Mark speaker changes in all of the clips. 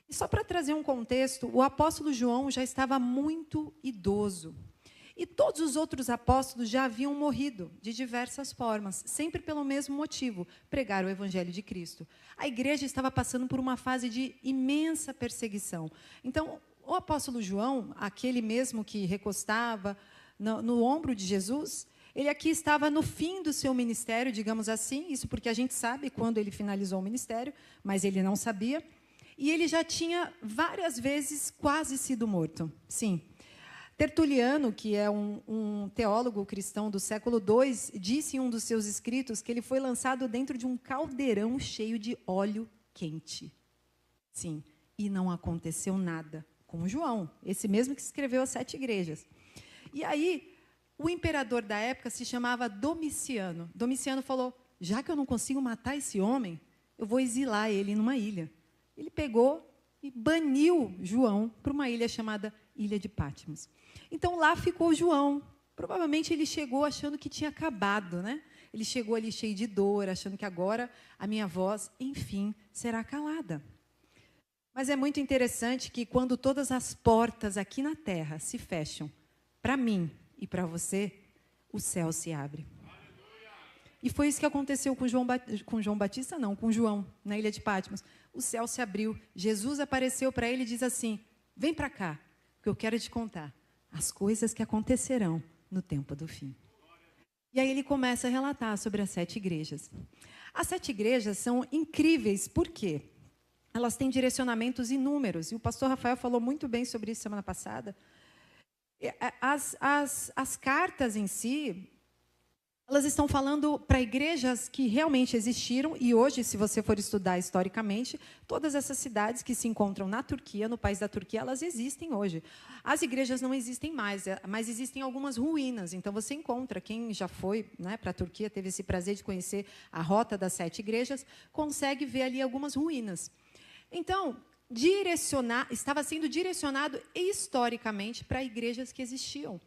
Speaker 1: E só para trazer um contexto, o apóstolo João já estava muito idoso. E todos os outros apóstolos já haviam morrido de diversas formas, sempre pelo mesmo motivo, pregar o evangelho de Cristo. A igreja estava passando por uma fase de imensa perseguição. Então, o apóstolo João, aquele mesmo que recostava no ombro de Jesus, ele aqui estava no fim do seu ministério, digamos assim, isso porque a gente sabe quando ele finalizou o ministério, mas ele não sabia. E ele já tinha várias vezes quase sido morto. Sim. Tertuliano, que é um teólogo cristão do século II, disse em um dos seus escritos que ele foi lançado dentro de um caldeirão cheio de óleo quente. Sim, e não aconteceu nada com João, esse mesmo que escreveu as 7 igrejas. E aí, o imperador da época se chamava Domiciano. Domiciano falou, já que eu não consigo matar esse homem, eu vou exilar ele numa ilha. Ele pegou e baniu João para uma ilha chamada Ilha de Patmos. Então, lá ficou João. Provavelmente ele chegou achando que tinha acabado, né? Ele chegou ali cheio de dor, achando que agora a minha voz, enfim, será calada. Mas é muito interessante que quando todas as portas aqui na terra se fecham, para mim e para você, o céu se abre. E foi isso que aconteceu com João, na Ilha de Patmos. O céu se abriu, Jesus apareceu para ele e diz assim, vem para cá, que eu quero te contar as coisas que acontecerão no tempo do fim. E aí ele começa a relatar sobre as 7 igrejas. As 7 igrejas são incríveis, por quê? Elas têm direcionamentos inúmeros, e o pastor Rafael falou muito bem sobre isso semana passada. As cartas em si, elas estão falando para igrejas que realmente existiram, e hoje, se você for estudar historicamente, todas essas cidades que se encontram na Turquia, no país da Turquia, elas existem hoje. As igrejas não existem mais, mas existem algumas ruínas. Então, você encontra, quem já foi, né, para a Turquia, teve esse prazer de conhecer a rota das 7 igrejas, consegue ver ali algumas ruínas. Então, estava sendo direcionado historicamente para igrejas que existiam.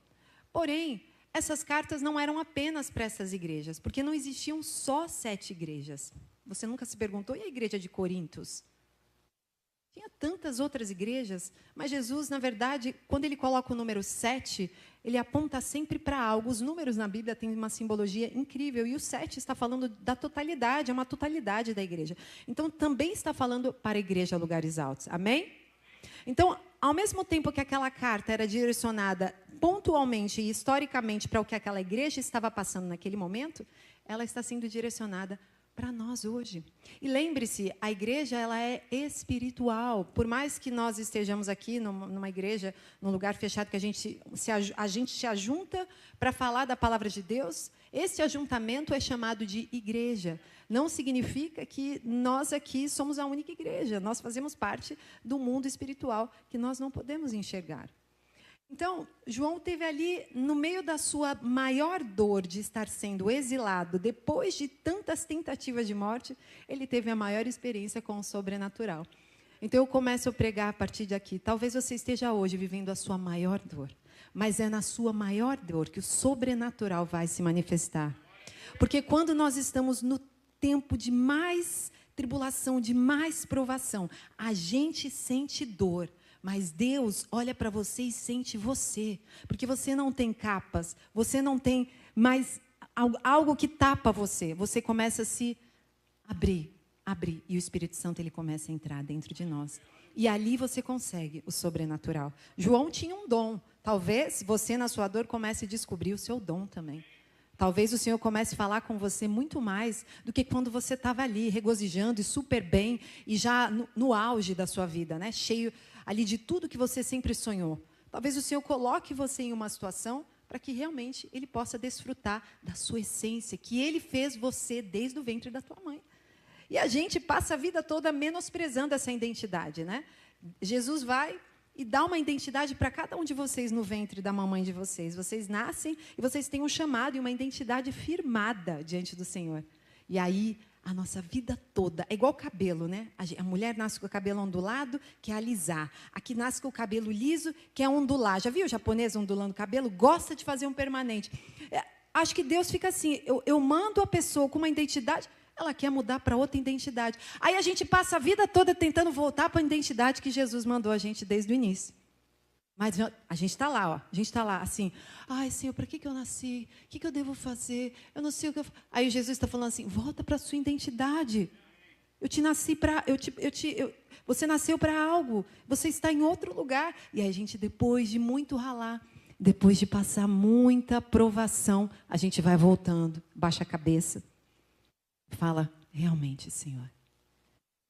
Speaker 1: Porém, essas cartas não eram apenas para essas igrejas, porque não existiam só 7 igrejas. Você nunca se perguntou, e a igreja de Corintos? Tinha tantas outras igrejas, mas Jesus, na verdade, quando ele coloca o número 7, ele aponta sempre para algo. Os números na Bíblia têm uma simbologia incrível, e o 7 está falando da totalidade, é uma totalidade da igreja. Então, também está falando para a igreja Lugares Altos. Amém? Então, ao mesmo tempo que aquela carta era direcionada pontualmente e historicamente para o que aquela igreja estava passando naquele momento, ela está sendo direcionada para nós hoje. E lembre-se, a igreja ela é espiritual. Por mais que nós estejamos aqui numa igreja, num lugar fechado, que a gente se ajunta para falar da palavra de Deus, esse ajuntamento é chamado de igreja. Não significa que nós aqui somos a única igreja. Nós fazemos parte do mundo espiritual que nós não podemos enxergar. Então, João teve ali, no meio da sua maior dor de estar sendo exilado, depois de tantas tentativas de morte, ele teve a maior experiência com o sobrenatural. Então, eu começo a pregar a partir de aqui. Talvez você esteja hoje vivendo a sua maior dor, mas é na sua maior dor que o sobrenatural vai se manifestar. Porque quando nós estamos no tempo de mais tribulação, de mais provação, a gente sente dor. Mas Deus olha para você e sente você. Porque você não tem capas, você não tem mais algo que tapa você. Você começa a se abrir. E o Espírito Santo ele começa a entrar dentro de nós. E ali você consegue o sobrenatural. João tinha um dom. Talvez você, na sua dor, comece a descobrir o seu dom também. Talvez o Senhor comece a falar com você muito mais do que quando você estava ali, regozijando e super bem, e já no auge da sua vida, né? Cheio ali de tudo que você sempre sonhou. Talvez o Senhor coloque você em uma situação para que realmente Ele possa desfrutar da sua essência, que Ele fez você desde o ventre da tua mãe. E a gente passa a vida toda menosprezando essa identidade, né? Jesus vai e dá uma identidade para cada um de vocês no ventre da mamãe de vocês. Vocês nascem e vocês têm um chamado e uma identidade firmada diante do Senhor. E aí, a nossa vida toda, é igual cabelo, né? A mulher nasce com o cabelo ondulado, que é alisar. Aqui nasce com o cabelo liso, que é ondular. Já viu o japonês ondulando o cabelo? Gosta de fazer um permanente. Acho que Deus fica assim, eu mando a pessoa com uma identidade, Ela quer mudar para outra identidade. Aí a gente passa a vida toda tentando voltar para a identidade que Jesus mandou a gente desde o início. Mas a gente está lá, ó. A gente está lá, assim. Ai, Senhor, para que eu nasci? O que eu devo fazer? Eu não sei o que eu faço. Aí Jesus está falando assim, volta para a sua identidade. Eu te nasci para... Você nasceu para algo. Você está em outro lugar. E aí a gente, depois de muito ralar, depois de passar muita provação, a gente vai voltando, baixa a cabeça. Fala, realmente, Senhor,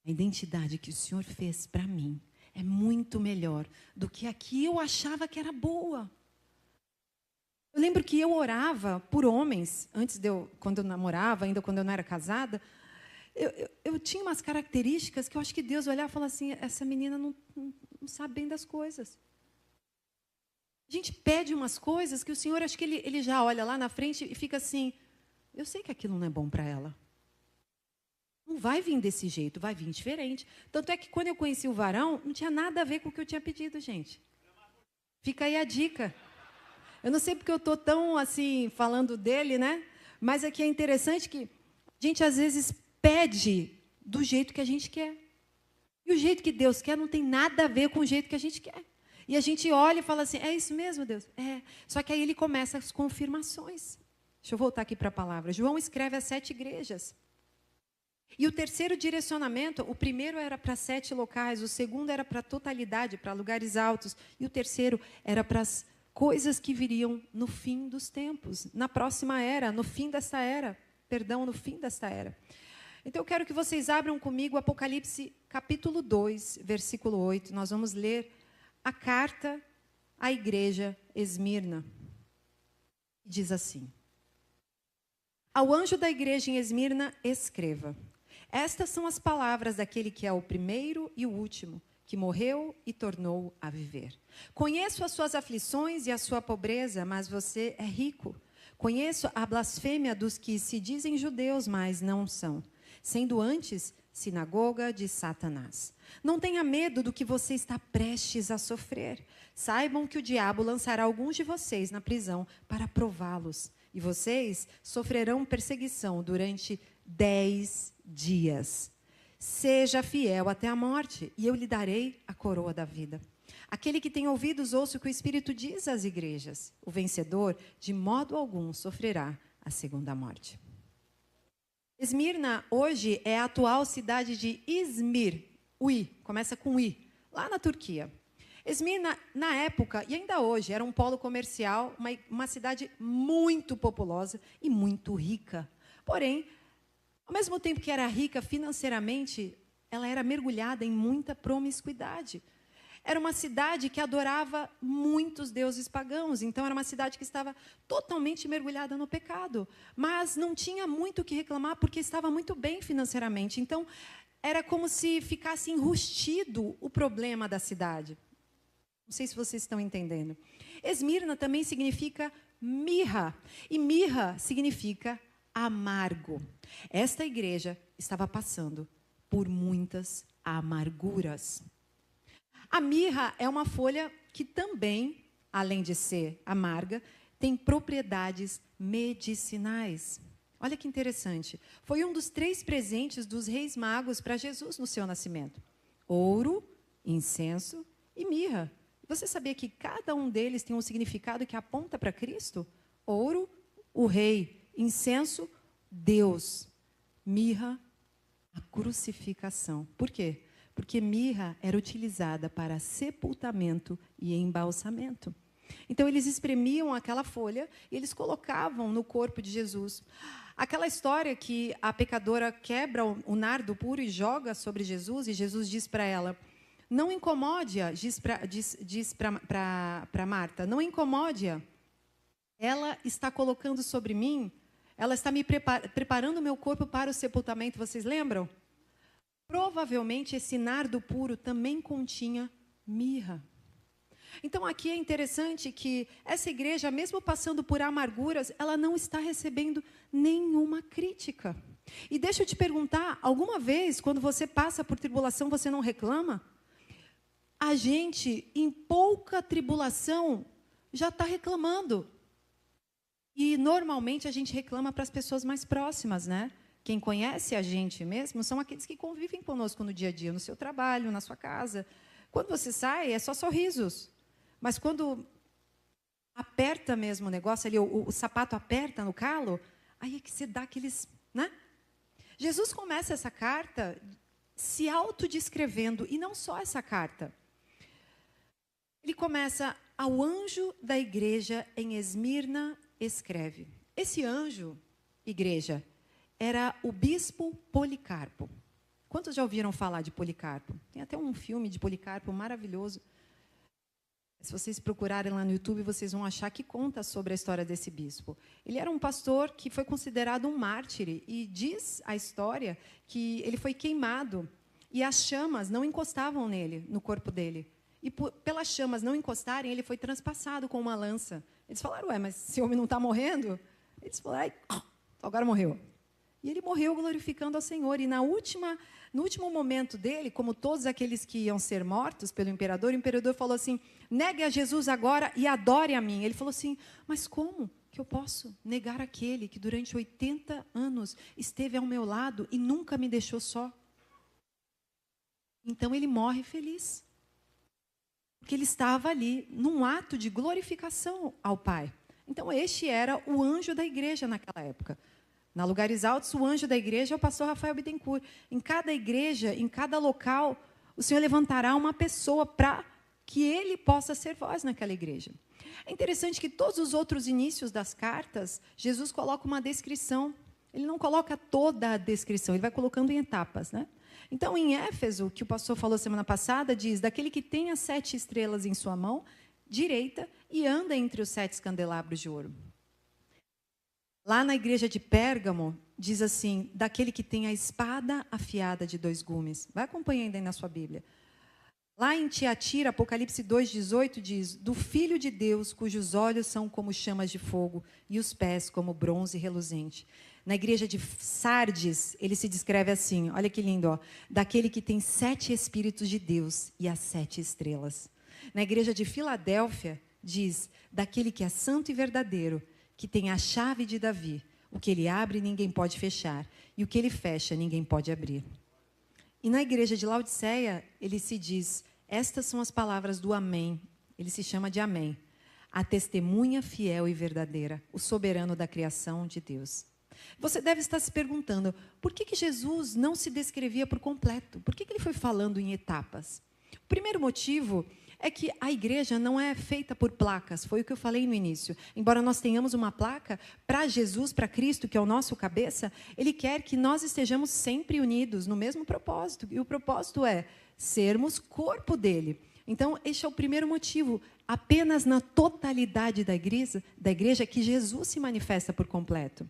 Speaker 1: a identidade que o Senhor fez para mim é muito melhor do que a que eu achava que era boa. Eu lembro que eu orava por homens, quando eu namorava, ainda quando eu não era casada, eu tinha umas características que eu acho que Deus olhava e falava assim, essa menina não sabe bem das coisas. A gente pede umas coisas que o Senhor, acho que ele já olha lá na frente e fica assim, eu sei que aquilo não é bom para ela. Não vai vir desse jeito, vai vir diferente. Tanto é que quando eu conheci o varão, não tinha nada a ver com o que eu tinha pedido, gente. Fica aí a dica. Eu não sei porque eu estou tão assim, falando dele, né? Mas aqui é interessante que a gente às vezes pede do jeito que a gente quer. E o jeito que Deus quer não tem nada a ver com o jeito que a gente quer. E a gente olha e fala assim, é isso mesmo, Deus? É. Só que aí ele começa as confirmações. Deixa eu voltar aqui para a palavra. João escreve as 7 igrejas. E o terceiro direcionamento, o primeiro era para 7 locais, o segundo era para a totalidade, para lugares altos, e o terceiro era para as coisas que viriam no fim dos tempos, na próxima era, no fim desta era, no fim desta era. Então eu quero que vocês abram comigo Apocalipse capítulo 2, versículo 8, nós vamos ler a carta à igreja Esmirna. Diz assim, ao anjo da igreja em Esmirna, escreva, estas são as palavras daquele que é o primeiro e o último, que morreu e tornou a viver. Conheço as suas aflições e a sua pobreza, mas você é rico. Conheço a blasfêmia dos que se dizem judeus, mas não são, sendo antes sinagoga de Satanás. Não tenha medo do que você está prestes a sofrer. Saibam que o diabo lançará alguns de vocês na prisão para prová-los. E vocês sofrerão perseguição durante 10 dias. Seja fiel até a morte, e eu lhe darei a coroa da vida. Aquele que tem ouvidos, ouça o que o Espírito diz às igrejas. O vencedor, de modo algum, sofrerá a segunda morte. Esmirna, hoje, é a atual cidade de Izmir. Começa com I, lá na Turquia. Esmirna, na época, e ainda hoje, era um polo comercial, uma cidade muito populosa e muito rica. Porém, ao mesmo tempo que era rica financeiramente, ela era mergulhada em muita promiscuidade. Era uma cidade que adorava muitos deuses pagãos, então era uma cidade que estava totalmente mergulhada no pecado, mas não tinha muito o que reclamar porque estava muito bem financeiramente. Então, era como se ficasse enrustido o problema da cidade. Não sei se vocês estão entendendo. Esmirna também significa mirra, e mirra significa amargo. Esta igreja estava passando por muitas amarguras. A mirra é uma folha que também, além de ser amarga, tem propriedades medicinais. Olha que interessante. Foi um dos 3 presentes dos reis magos para Jesus no seu nascimento. Ouro, incenso e mirra. Você sabia que cada um deles tem um significado que aponta para Cristo? Ouro, o rei. Incenso, Deus. Mirra, a crucificação. Por quê? Porque mirra era utilizada para sepultamento e embalsamento. Então, eles espremiam aquela folha e eles colocavam no corpo de Jesus. Aquela história que a pecadora quebra o nardo puro e joga sobre Jesus, e Jesus diz para ela, não incomode-a, diz para Marta, não incomode-a. Ela está colocando sobre mim, ela está me preparando o meu corpo para o sepultamento, vocês lembram? Provavelmente esse nardo puro também continha mirra. Então aqui é interessante que essa igreja, mesmo passando por amarguras, ela não está recebendo nenhuma crítica. E deixa eu te perguntar, alguma vez, quando você passa por tribulação, você não reclama? A gente, em pouca tribulação, já está reclamando. E, normalmente, a gente reclama para as pessoas mais próximas, né? Quem conhece a gente mesmo são aqueles que convivem conosco no dia a dia, no seu trabalho, na sua casa. Quando você sai, é só sorrisos. Mas quando aperta mesmo o negócio, ali, o sapato aperta no calo, aí é que você dá aqueles... né? Jesus começa essa carta se autodescrevendo, e não só essa carta. Ele começa: ao anjo da igreja em Esmirna escreve. Esse anjo, igreja, era o bispo Policarpo. Quantos já ouviram falar de Policarpo? Tem até um filme de Policarpo maravilhoso. Se vocês procurarem lá no YouTube, vocês vão achar que conta sobre a história desse bispo. Ele era um pastor que foi considerado um mártir, e diz a história que ele foi queimado e as chamas não encostavam nele, no corpo dele. E pelas chamas não encostarem, ele foi transpassado com uma lança. Eles falaram: ué, mas esse homem não está morrendo? Eles falaram: ai, agora morreu. E ele morreu glorificando ao Senhor. E no último momento dele, como todos aqueles que iam ser mortos pelo imperador, o imperador falou assim: negue a Jesus agora e adore a mim. Ele falou assim: mas como que eu posso negar aquele que durante 80 anos esteve ao meu lado e nunca me deixou só? Então ele morre feliz, porque ele estava ali num ato de glorificação ao Pai. Então este era o anjo da igreja naquela época. Na Lugares Altos, o anjo da igreja é o pastor Rafael Bittencourt. Em cada igreja, em cada local, o Senhor levantará uma pessoa para que ele possa ser voz naquela igreja. É interessante que todos os outros inícios das cartas, Jesus coloca uma descrição. Ele não coloca toda a descrição, ele vai colocando em etapas, né? Então, em Éfeso, que o pastor falou semana passada, diz: daquele que tem as 7 estrelas em sua mão direita e anda entre os 7 candelabros de ouro. Lá na igreja de Pérgamo, diz assim: daquele que tem a espada afiada de 2 gumes. Vai acompanhando aí na sua Bíblia. Lá em Tiatira, Apocalipse 2,18 diz: do Filho de Deus, cujos olhos são como chamas de fogo e os pés como bronze reluzente. Na igreja de Sardes, ele se descreve assim, olha que lindo, ó, daquele que tem 7 Espíritos de Deus e as 7 estrelas. Na igreja de Filadélfia, diz: daquele que é santo e verdadeiro, que tem a chave de Davi. O que ele abre, ninguém pode fechar, e o que ele fecha, ninguém pode abrir. E na igreja de Laodiceia, ele se diz: estas são as palavras do Amém. Ele se chama de Amém. A testemunha fiel e verdadeira, o soberano da criação de Deus. Você deve estar se perguntando: por que Jesus não se descrevia por completo? Por que ele foi falando em etapas? O primeiro motivo é que a igreja não é feita por placas, foi o que eu falei no início. Embora nós tenhamos uma placa para Jesus, para Cristo, que é o nosso cabeça, ele quer que nós estejamos sempre unidos no mesmo propósito. E o propósito é sermos corpo dele. Então, este é o primeiro motivo. Apenas na totalidade da igreja que Jesus se manifesta por completo.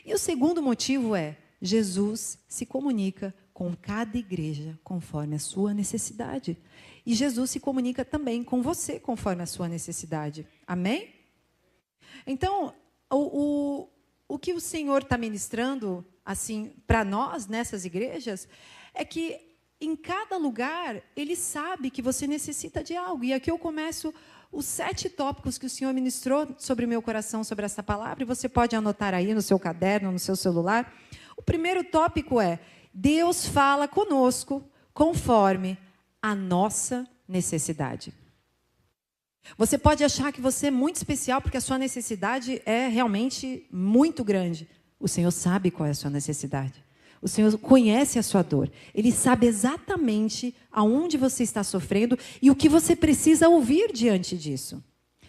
Speaker 1: E o segundo motivo é: Jesus se comunica com cada igreja conforme a sua necessidade. E Jesus se comunica também com você conforme a sua necessidade. Amém? Então, o que o Senhor está ministrando assim para nós nessas igrejas é que em cada lugar Ele sabe que você necessita de algo. E aqui eu começo os 7 tópicos que o Senhor ministrou sobre o meu coração, sobre essa palavra, e você pode anotar aí no seu caderno, no seu celular. O primeiro tópico é: Deus fala conosco conforme a nossa necessidade. Você pode achar que você é muito especial porque a sua necessidade é realmente muito grande. O Senhor sabe qual é a sua necessidade. O Senhor conhece a sua dor. Ele sabe exatamente aonde você está sofrendo e o que você precisa ouvir diante disso.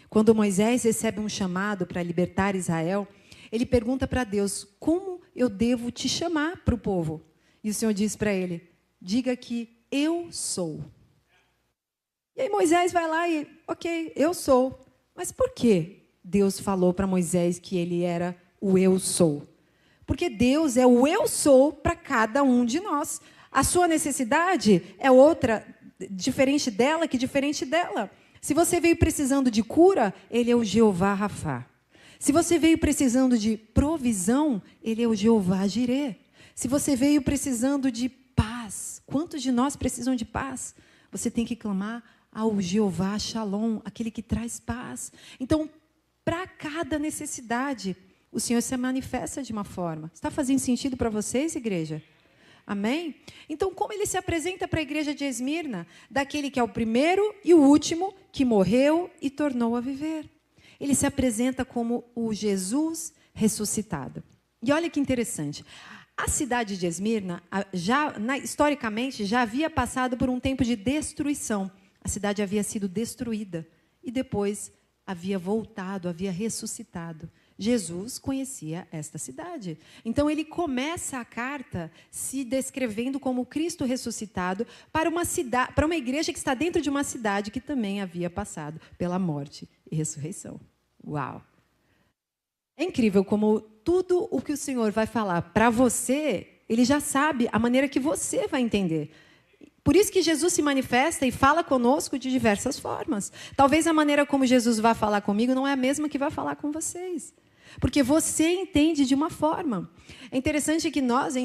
Speaker 1: Quando Moisés recebe um chamado para libertar Israel, ele pergunta para Deus: como eu devo te chamar para o povo? E o Senhor diz para ele: diga que eu sou. E aí Moisés vai lá e, ok, eu sou. Mas por que Deus falou para Moisés que ele era o eu sou? Porque Deus é o eu sou para cada um de nós. A sua necessidade é outra, diferente dela, que diferente dela. Se você veio precisando de cura, Ele é o Jeová Rafá. Se você veio precisando de provisão, Ele é o Jeová Jirê. Se você veio precisando de paz, quantos de nós precisam de paz? Você tem que clamar ao Jeová Shalom, aquele que traz paz. Então, para cada necessidade, o Senhor se manifesta de uma forma. Está fazendo sentido para vocês, igreja? Amém? Então, como ele se apresenta para a igreja de Esmirna? Daquele que é o primeiro e o último, que morreu e tornou a viver. Ele se apresenta como o Jesus ressuscitado. E olha que interessante. A cidade de Esmirna, historicamente, já havia passado por um tempo de destruição. A cidade havia sido destruída e depois havia voltado, havia ressuscitado. Jesus conhecia esta cidade. Então, ele começa a carta se descrevendo como Cristo ressuscitado para uma igreja que está dentro de uma cidade que também havia passado pela morte e ressurreição. Uau! É incrível como tudo o que o Senhor vai falar para você, ele já sabe a maneira que você vai entender. Por isso que Jesus se manifesta e fala conosco de diversas formas. Talvez a maneira como Jesus vai falar comigo não é a mesma que vai falar com vocês. Porque você entende de uma forma. É interessante que nós,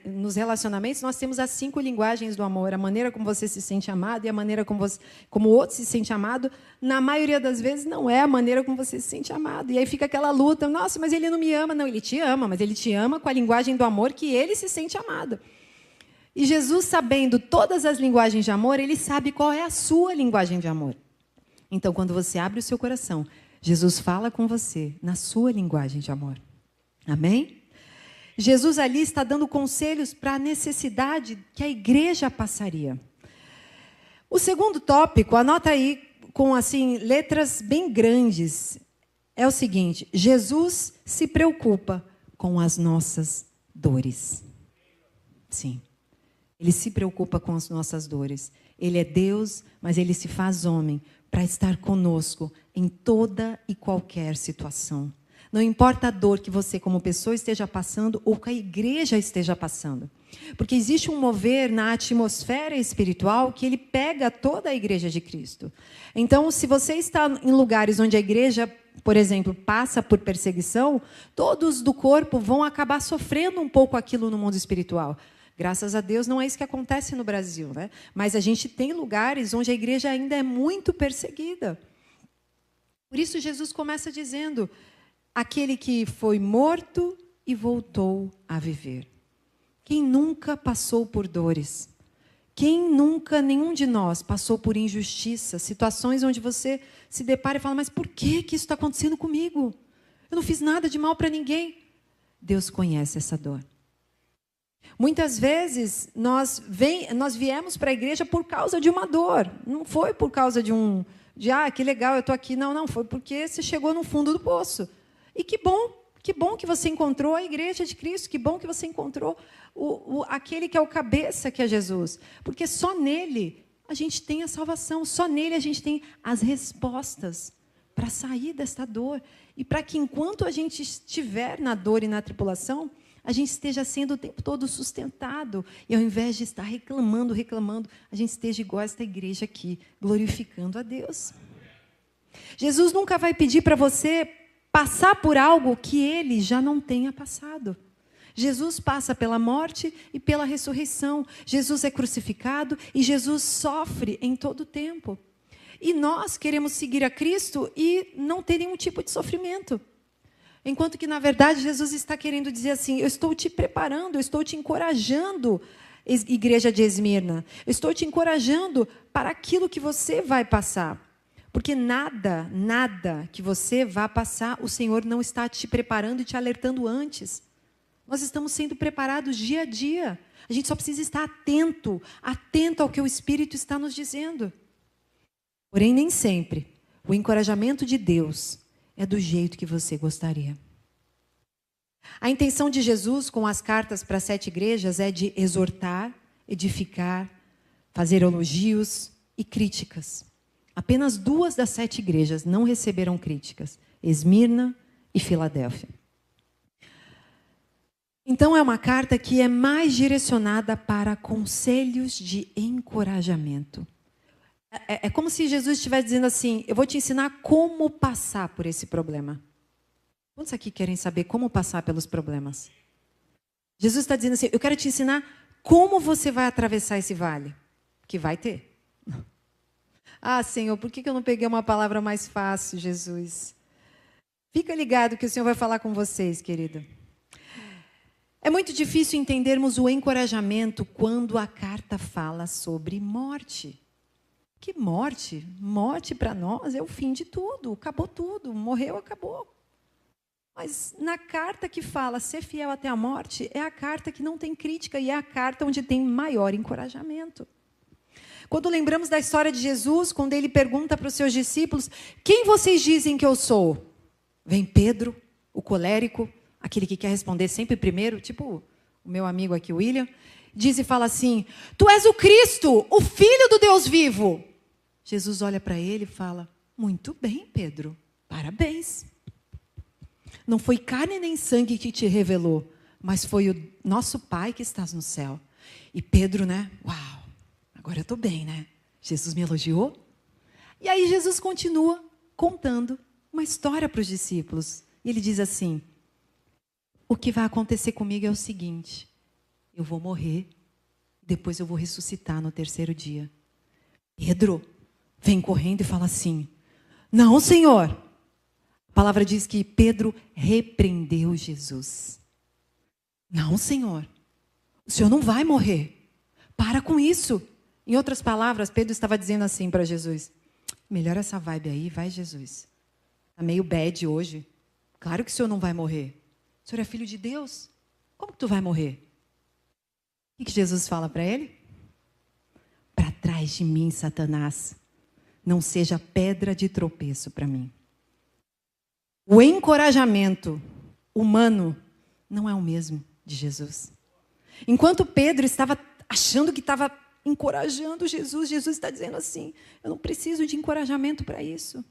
Speaker 1: nos relacionamentos, nós temos as 5 linguagens do amor. A maneira como você se sente amado e a maneira como o outro se sente amado, na maioria das vezes, não é a maneira como você se sente amado. E aí fica aquela luta. Nossa, mas ele não me ama. Não, ele te ama, mas ele te ama com a linguagem do amor que ele se sente amado. E Jesus, sabendo todas as linguagens de amor, ele sabe qual é a sua linguagem de amor. Então, quando você abre o seu coração, Jesus fala com você na sua linguagem de amor. Amém? Jesus ali está dando conselhos para a necessidade que a igreja passaria. O segundo tópico, anota aí com letras bem grandes, é o seguinte: Jesus se preocupa com as nossas dores. Sim. Ele se preocupa com as nossas dores. Ele é Deus, mas ele se faz homem para estar conosco em toda e qualquer situação. Não importa a dor que você, como pessoa, esteja passando ou que a igreja esteja passando. Porque existe um mover na atmosfera espiritual que ele pega toda a igreja de Cristo. Então, se você está em lugares onde a igreja, por exemplo, passa por perseguição, todos do corpo vão acabar sofrendo um pouco aquilo no mundo espiritual. Graças a Deus, não é isso que acontece no Brasil, né? Mas a gente tem lugares onde a igreja ainda é muito perseguida. Por isso, Jesus começa dizendo: aquele que foi morto e voltou a viver. Quem nunca passou por dores? Quem nunca, nenhum de nós, passou por injustiça, situações onde você se depara e fala: mas por que isso está acontecendo comigo? Eu não fiz nada de mal para ninguém. Deus conhece essa dor. Muitas vezes nós viemos para a igreja por causa de uma dor. Não foi por causa que legal, eu estou aqui. Não, foi porque você chegou no fundo do poço. E que bom que você encontrou a igreja de Cristo, que bom que você encontrou aquele que é o cabeça, que é Jesus. Porque só nele a gente tem a salvação, só nele a gente tem as respostas para sair desta dor. E para que enquanto a gente estiver na dor e na tribulação, a gente esteja sendo o tempo todo sustentado. E ao invés de estar reclamando, a gente esteja igual a esta igreja aqui, glorificando a Deus. Jesus nunca vai pedir para você passar por algo que ele já não tenha passado. Jesus passa pela morte e pela ressurreição. Jesus é crucificado e Jesus sofre em todo o tempo. E nós queremos seguir a Cristo e não ter nenhum tipo de sofrimento. Enquanto que, na verdade, Jesus está querendo dizer assim: eu estou te preparando, eu estou te encorajando, igreja de Esmirna. Eu estou te encorajando para aquilo que você vai passar. Porque nada que você vá passar, o Senhor não está te preparando e te alertando antes. Nós estamos sendo preparados dia a dia. A gente só precisa estar atento ao que o Espírito está nos dizendo. Porém, nem sempre o encorajamento de Deus é do jeito que você gostaria. A intenção de Jesus com as cartas para as 7 igrejas é de exortar, edificar, fazer elogios e críticas. Apenas 2 das 7 igrejas não receberam críticas: Esmirna e Filadélfia. Então, é uma carta que é mais direcionada para conselhos de encorajamento. É como se Jesus estivesse dizendo assim: eu vou te ensinar como passar por esse problema. Quantos aqui querem saber como passar pelos problemas? Jesus está dizendo assim: eu quero te ensinar como você vai atravessar esse vale. Que vai ter. Ah, Senhor, por que eu não peguei uma palavra mais fácil, Jesus? Fica ligado que o Senhor vai falar com vocês, querido. É muito difícil entendermos o encorajamento quando a carta fala sobre morte. Que morte? Morte para nós é o fim de tudo, acabou tudo, morreu, acabou. Mas na carta que fala ser fiel até a morte, é a carta que não tem crítica e é a carta onde tem maior encorajamento. Quando lembramos da história de Jesus, quando ele pergunta para os seus discípulos, quem vocês dizem que eu sou? Vem Pedro, o colérico, aquele que quer responder sempre primeiro, tipo o meu amigo aqui, o William, diz e fala assim, tu és o Cristo, o Filho do Deus vivo. Jesus olha para ele e fala, muito bem, Pedro, parabéns. Não foi carne nem sangue que te revelou, mas foi o nosso Pai que estás no céu. E Pedro, né? Uau, agora eu estou bem, né? Jesus me elogiou. E aí Jesus continua contando uma história para os discípulos. E ele diz assim, o que vai acontecer comigo é o seguinte, eu vou morrer, depois eu vou ressuscitar no terceiro dia. Pedro vem correndo e fala assim, não, Senhor. A palavra diz que Pedro repreendeu Jesus. Não, Senhor, o Senhor não vai morrer. Para com isso. Em outras palavras, Pedro estava dizendo assim para Jesus, melhora essa vibe aí, vai, Jesus. Está meio bad hoje. Claro que o Senhor não vai morrer. O Senhor é filho de Deus. Como que tu vai morrer? O que Jesus fala para ele? Para trás de mim, Satanás. Não seja pedra de tropeço para mim. O encorajamento humano não é o mesmo de Jesus. Enquanto Pedro estava achando que estava encorajando Jesus, Jesus está dizendo assim, eu não preciso de encorajamento para isso.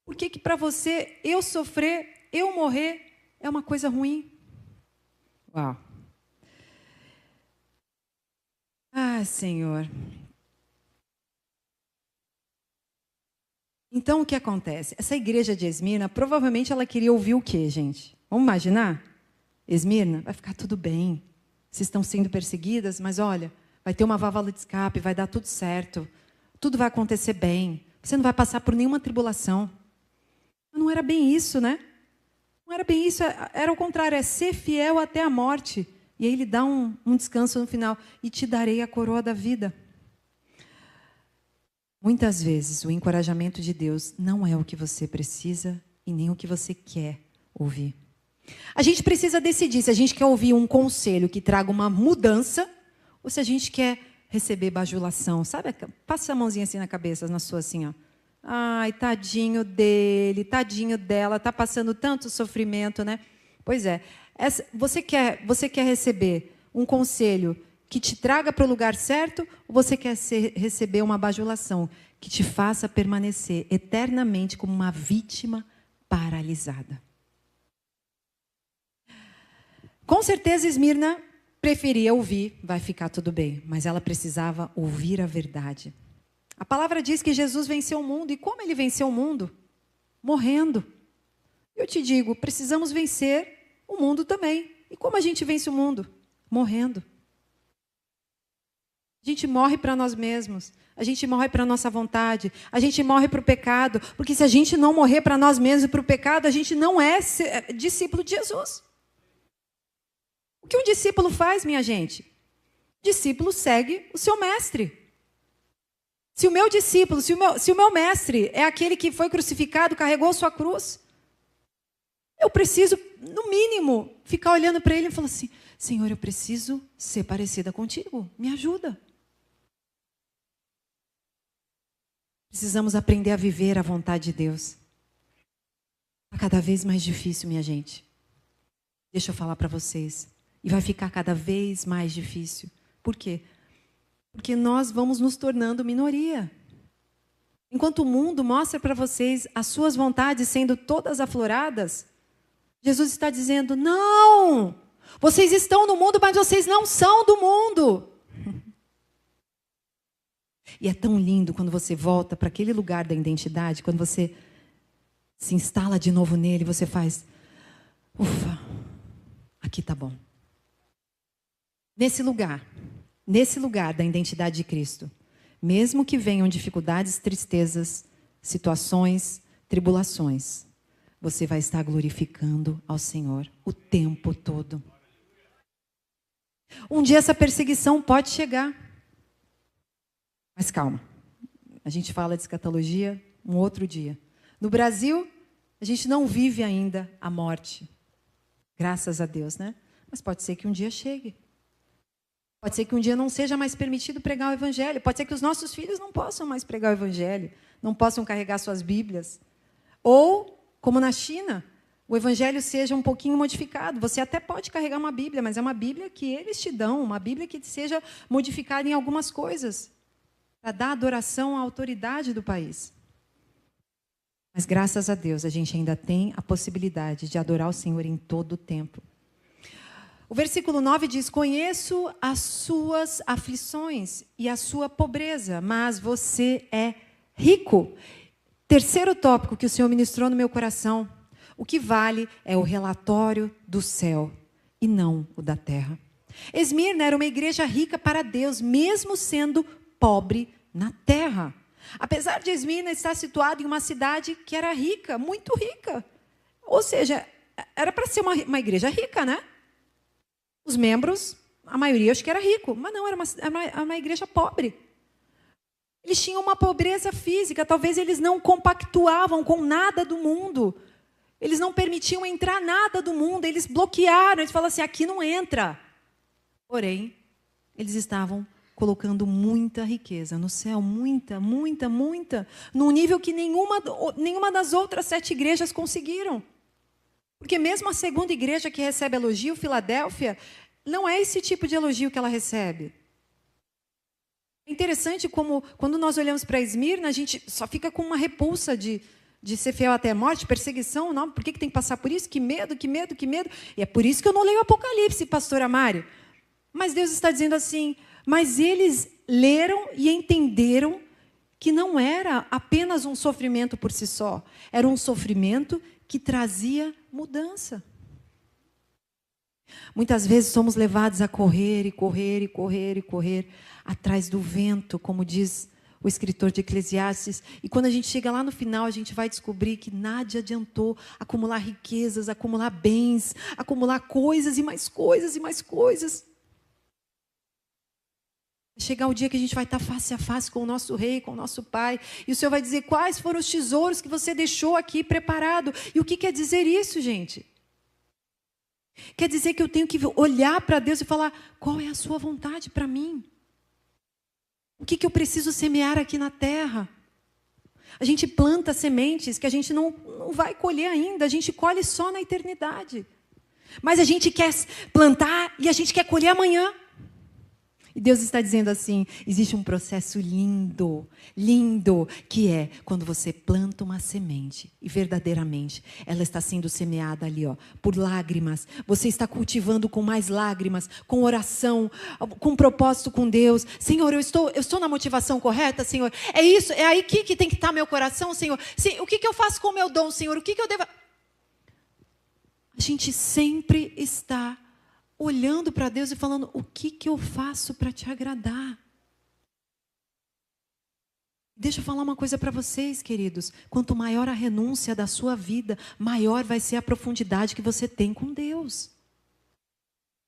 Speaker 1: Por que que para você, eu sofrer, eu morrer, é uma coisa ruim? Uau. Ah, Senhor. Então, o que acontece? Essa igreja de Esmirna, provavelmente ela queria ouvir o quê, gente? Vamos imaginar? Esmirna, vai ficar tudo bem. Vocês estão sendo perseguidas, mas olha, vai ter uma válvula de escape, vai dar tudo certo. Tudo vai acontecer bem. Você não vai passar por nenhuma tribulação. Mas não era bem isso, né? Não era bem isso, era o contrário, é ser fiel até a morte. E aí ele dá um descanso no final. E te darei a coroa da vida. Muitas vezes, o encorajamento de Deus não é o que você precisa e nem o que você quer ouvir. A gente precisa decidir se a gente quer ouvir um conselho que traga uma mudança ou se a gente quer receber bajulação. Sabe? Passa a mãozinha assim na cabeça, na sua assim, ó. Ai, tadinho dele, tadinho dela, está passando tanto sofrimento, né? Pois é. Você quer receber um conselho que te traga para o lugar certo, ou você quer receber uma bajulação que te faça permanecer eternamente como uma vítima paralisada? Com certeza, Esmirna preferia ouvir, vai ficar tudo bem, mas ela precisava ouvir a verdade. A palavra diz que Jesus venceu o mundo, e como ele venceu o mundo? Morrendo. Eu te digo, precisamos vencer o mundo também. E como a gente vence o mundo? Morrendo. A gente morre para nós mesmos, a gente morre para a nossa vontade, a gente morre para o pecado, porque se a gente não morrer para nós mesmos e para o pecado, a gente não é discípulo de Jesus. O que um discípulo faz, minha gente? O discípulo segue o seu mestre. Se o meu discípulo, se o meu mestre é aquele que foi crucificado, carregou sua cruz, eu preciso, no mínimo, ficar olhando para ele e falar assim, Senhor, eu preciso ser parecida contigo, me ajuda. Precisamos aprender a viver a vontade de Deus. Está cada vez mais difícil, minha gente. Deixa eu falar para vocês. E vai ficar cada vez mais difícil. Por quê? Porque nós vamos nos tornando minoria. Enquanto o mundo mostra para vocês as suas vontades sendo todas afloradas, Jesus está dizendo, não! Vocês estão no mundo, mas vocês não são do mundo. E é tão lindo quando você volta para aquele lugar da identidade, quando você se instala de novo nele, você faz, ufa, aqui tá bom. Nesse lugar da identidade de Cristo, mesmo que venham dificuldades, tristezas, situações, tribulações, você vai estar glorificando ao Senhor o tempo todo. Um dia essa perseguição pode chegar. Mas calma, a gente fala de escatologia um outro dia. No Brasil, a gente não vive ainda a morte. Graças a Deus, né? Mas pode ser que um dia chegue. Pode ser que um dia não seja mais permitido pregar o Evangelho. Pode ser que os nossos filhos não possam mais pregar o Evangelho. Não possam carregar suas Bíblias. Ou, como na China, o Evangelho seja um pouquinho modificado. Você até pode carregar uma Bíblia, mas é uma Bíblia que eles te dão. Uma Bíblia que seja modificada em algumas coisas. Para dar adoração à autoridade do país. Mas, graças a Deus, a gente ainda tem a possibilidade de adorar o Senhor em todo o tempo. O versículo 9 diz: conheço as suas aflições e a sua pobreza, mas você é rico. Terceiro tópico que o Senhor ministrou no meu coração: o que vale é o relatório do céu e não o da terra. Esmirna era uma igreja rica para Deus, mesmo sendo pobre na terra. Apesar de Esmirna estar situada em uma cidade que era rica, muito rica. Ou seja, era para ser uma igreja rica, né? Os membros, a maioria acho que era rico, mas não, era uma igreja pobre. Eles tinham uma pobreza física, talvez eles não compactuavam com nada do mundo. Eles não permitiam entrar nada do mundo, eles bloquearam, eles falaram assim, aqui não entra. Porém, eles estavam colocando muita riqueza no céu, muita, num nível que nenhuma das outras 7 igrejas conseguiram. Porque mesmo a segunda igreja que recebe elogio, Filadélfia, não é esse tipo de elogio que ela recebe. É interessante como, quando nós olhamos para Esmirna, a gente só fica com uma repulsa de ser fiel até a morte, perseguição, não, por que tem que passar por isso? Que medo. E é por isso que eu não leio Apocalipse, pastora Mari. Mas Deus está dizendo assim, mas eles leram e entenderam que não era apenas um sofrimento por si só, era um sofrimento que trazia mudança. Muitas vezes somos levados a correr atrás do vento, como diz o escritor de Eclesiastes. E quando a gente chega lá no final, a gente vai descobrir que nada adiantou acumular riquezas, acumular bens, acumular coisas e mais coisas e mais coisas. Chegar o dia que a gente vai estar face a face com o nosso rei, com o nosso pai, e o Senhor vai dizer quais foram os tesouros que você deixou aqui preparado. E o que quer dizer isso, gente? Quer dizer que eu tenho que olhar para Deus e falar, qual é a sua vontade para mim? O que eu preciso semear aqui na terra? A gente planta sementes que a gente não vai colher ainda, a gente colhe só na eternidade. Mas a gente quer plantar e a gente quer colher amanhã. E Deus está dizendo assim, existe um processo lindo, que é quando você planta uma semente e verdadeiramente ela está sendo semeada ali, por lágrimas. Você está cultivando com mais lágrimas, com oração, com propósito com Deus. Senhor, eu estou na motivação correta, Senhor? É isso, é aí que tem que estar meu coração, Senhor? O que eu faço com o meu dom, Senhor? O que eu devo... A gente sempre está olhando para Deus e falando, o que eu faço para te agradar? Deixa eu falar uma coisa para vocês, queridos. Quanto maior a renúncia da sua vida, maior vai ser a profundidade que você tem com Deus.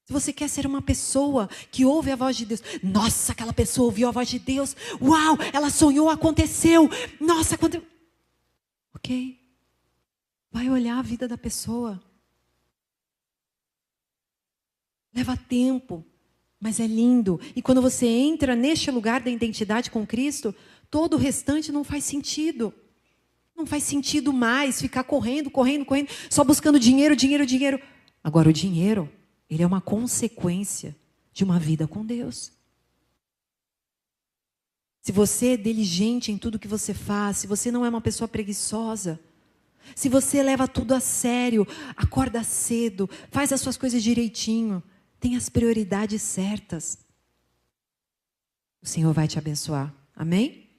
Speaker 1: Se você quer ser uma pessoa que ouve a voz de Deus, nossa, aquela pessoa ouviu a voz de Deus, uau, ela sonhou, aconteceu, nossa, aconteceu. Ok, vai olhar a vida da pessoa. Leva tempo, mas é lindo. E quando você entra neste lugar da identidade com Cristo, todo o restante não faz sentido. Não faz sentido mais ficar correndo, só buscando dinheiro. Agora, o dinheiro, ele é uma consequência de uma vida com Deus. Se você é diligente em tudo que você faz, se você não é uma pessoa preguiçosa, se você leva tudo a sério, acorda cedo, faz as suas coisas direitinho, tem as prioridades certas, o Senhor vai te abençoar. Amém?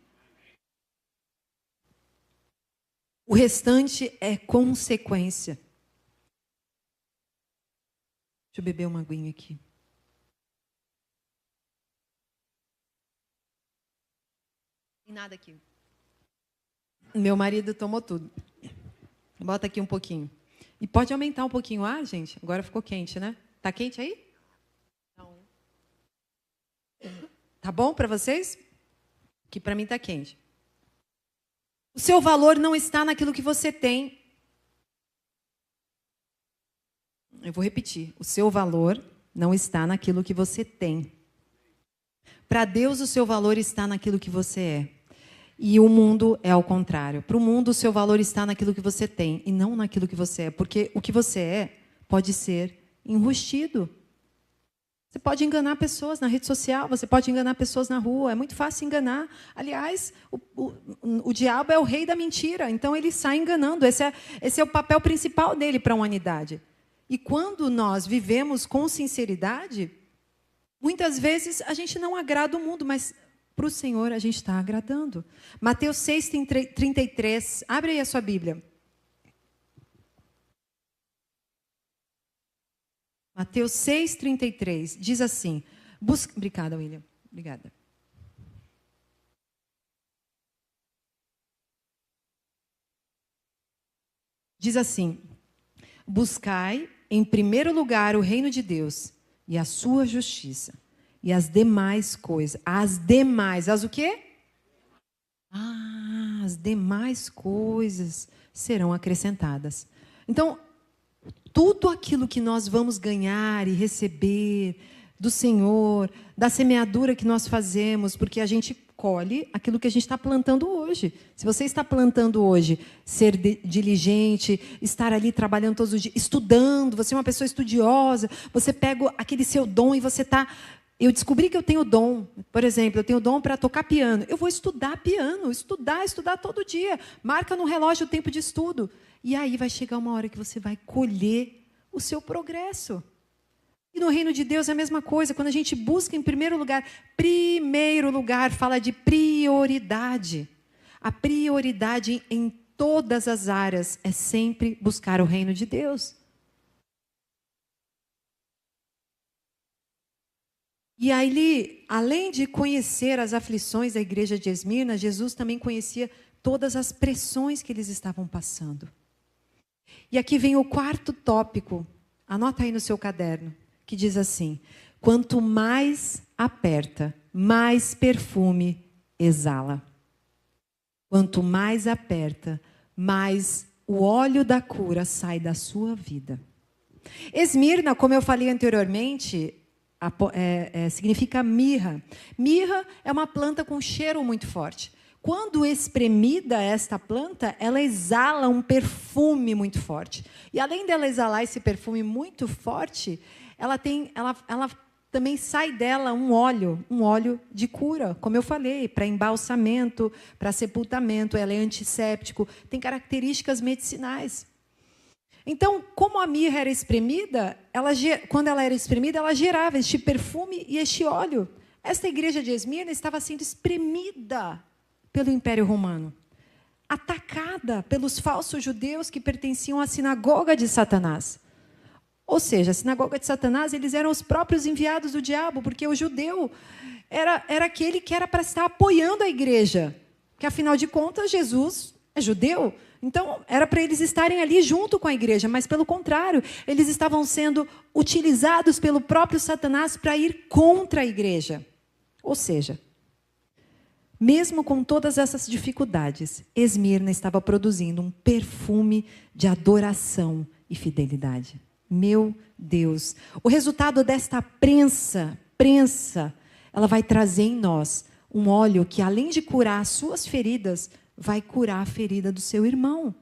Speaker 1: O restante é consequência. Deixa eu beber uma aguinha aqui. Não tem nada aqui. Meu marido tomou tudo. Bota aqui um pouquinho. E pode aumentar um pouquinho o ar, gente? Agora ficou quente, né? Tá quente aí? Não. Tá bom para vocês? Que para mim tá quente. O seu valor não está naquilo que você tem. Eu vou repetir. O seu valor não está naquilo que você tem. Para Deus, o seu valor está naquilo que você é. E o mundo é ao contrário. Para o mundo, o seu valor está naquilo que você tem e não naquilo que você é. Porque o que você é pode ser enrustido. Você pode enganar pessoas na rede social, você pode enganar pessoas na rua. É muito fácil enganar. Aliás, o diabo é o rei da mentira. Então, ele sai enganando. Esse é o papel principal dele para a humanidade. E quando nós vivemos com sinceridade, muitas vezes a gente não agrada o mundo, mas para o Senhor a gente está agradando. Mateus 6:33. Abre aí a sua Bíblia. Mateus 6:33. Diz assim. Obrigada, William. Obrigada. Diz assim: buscai em primeiro lugar o reino de Deus e a sua justiça. E as demais coisas. As o quê? As demais coisas serão acrescentadas. Então, tudo aquilo que nós vamos ganhar e receber do Senhor, da semeadura que nós fazemos, porque a gente colhe aquilo que a gente está plantando hoje. Se você está plantando hoje, ser diligente, estar ali trabalhando todos os dias, estudando, você é uma pessoa estudiosa, você pega aquele seu dom e você está... Eu descobri que eu tenho dom. Por exemplo, eu tenho dom para tocar piano. Eu vou estudar piano, estudar todo dia. Marca no relógio o tempo de estudo. E aí vai chegar uma hora que você vai colher o seu progresso. E no reino de Deus é a mesma coisa. Quando a gente busca em primeiro lugar fala de prioridade. A prioridade em todas as áreas é sempre buscar o reino de Deus. E aí, além de conhecer as aflições da igreja de Esmirna, Jesus também conhecia todas as pressões que eles estavam passando. E aqui vem o quarto tópico, anota aí no seu caderno, que diz assim: quanto mais aperta, mais perfume exala. Quanto mais aperta, mais o óleo da cura sai da sua vida. Esmirna, como eu falei anteriormente, significa mirra. Mirra é uma planta com cheiro muito forte. Quando espremida esta planta, ela exala um perfume muito forte. E além dela exalar esse perfume muito forte, ela também sai dela um óleo de cura, como eu falei, para embalsamento, para sepultamento, ela é antisséptico, tem características medicinais. Então, como a mirra era espremida, quando ela era espremida, ela gerava este perfume e este óleo. Esta igreja de Esmirna estava sendo espremida pelo Império Romano, atacada pelos falsos judeus que pertenciam à sinagoga de Satanás. Ou seja, a sinagoga de Satanás, eles eram os próprios enviados do diabo, porque o judeu era aquele que era para estar apoiando a igreja, que afinal de contas Jesus é judeu. Então, era para eles estarem ali junto com a igreja, mas, pelo contrário, eles estavam sendo utilizados pelo próprio Satanás para ir contra a igreja. Ou seja, mesmo com todas essas dificuldades, Esmirna estava produzindo um perfume de adoração e fidelidade. Meu Deus! O resultado desta prensa, ela vai trazer em nós um óleo que, além de curar as suas feridas, vai curar a ferida do seu irmão.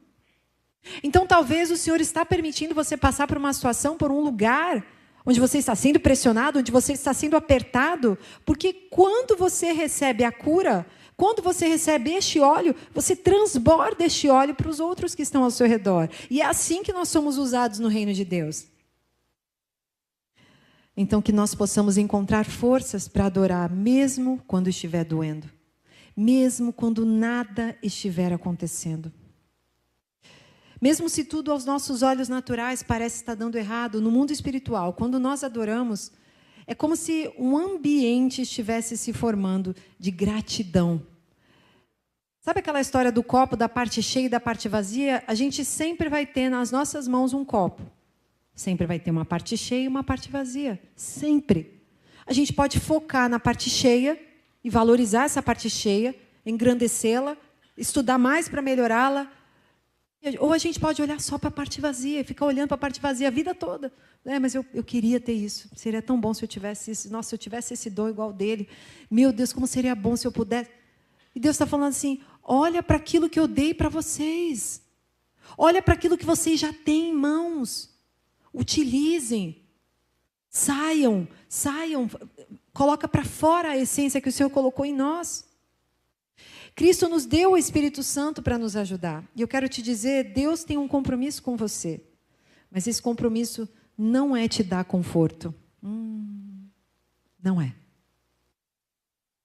Speaker 1: Então, talvez o Senhor está permitindo você passar por uma situação, por um lugar onde você está sendo pressionado, onde você está sendo apertado, porque quando você recebe a cura, quando você recebe este óleo, você transborda este óleo para os outros que estão ao seu redor. E é assim que nós somos usados no reino de Deus. Então, que nós possamos encontrar forças para adorar, mesmo quando estiver doendo. Mesmo quando nada estiver acontecendo. Mesmo se tudo aos nossos olhos naturais parece estar dando errado, no mundo espiritual, quando nós adoramos, é como se um ambiente estivesse se formando de gratidão. Sabe aquela história do copo, da parte cheia e da parte vazia? A gente sempre vai ter nas nossas mãos um copo. Sempre vai ter uma parte cheia e uma parte vazia. Sempre. A gente pode focar na parte cheia e valorizar essa parte cheia, engrandecê-la, estudar mais para melhorá-la. Ou a gente pode olhar só para a parte vazia, ficar olhando para a parte vazia a vida toda. Mas eu queria ter isso. Seria tão bom se eu tivesse isso. Nossa, se eu tivesse esse dom igual dele. Meu Deus, como seria bom se eu pudesse. E Deus está falando assim, olha para aquilo que eu dei para vocês. Olha para aquilo que vocês já têm em mãos. Utilizem. Saiam. Coloca para fora a essência que o Senhor colocou em nós. Cristo nos deu o Espírito Santo para nos ajudar. E eu quero te dizer, Deus tem um compromisso com você. Mas esse compromisso não é te dar conforto. Não é.